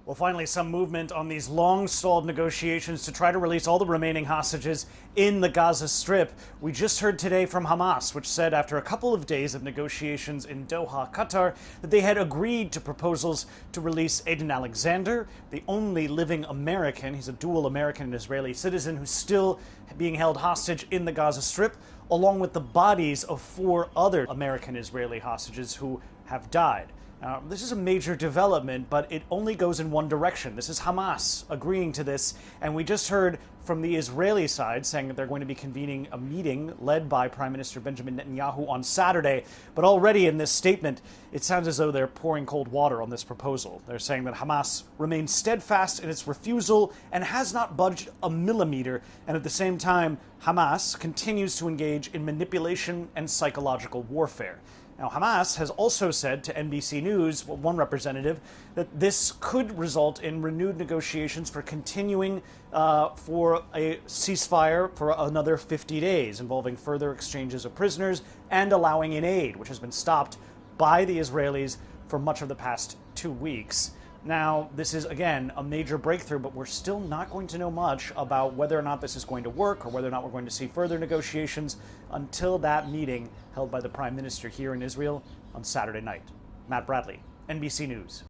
Well, finally, some movement on these long-stalled negotiations to try to release all the remaining hostages in the Gaza Strip. We just heard today from Hamas, which said after a couple of days of negotiations in Doha, Qatar, that they had agreed to proposals to release Aiden Alexander, the only living American. He's a dual American and Israeli citizen who's still being held hostage in the Gaza Strip, along with the bodies of 4 other American Israeli hostages who have died. Now, this is a major development, but it only goes in one direction. This is Hamas agreeing to this, and we just heard from the Israeli side saying that they're going to be convening a meeting led by Prime Minister Benjamin Netanyahu on Saturday. But already in this statement, it sounds as though they're pouring cold water on this proposal. They're saying that Hamas remains steadfast in its refusal and has not budged a millimeter, and at the same time, Hamas continues to engage in manipulation and psychological warfare. Now, Hamas has also said to NBC News, one representative, that this could result in renewed negotiations for continuing for a ceasefire for another 50 days, involving further exchanges of prisoners and allowing in aid, which has been stopped by the Israelis for much of the past 2 weeks. Now, this is, again, a major breakthrough, but we're still not going to know much about whether or not this is going to work or whether or not we're going to see further negotiations until that meeting held by the Prime Minister here in Israel on Saturday night. Matt Bradley, NBC News.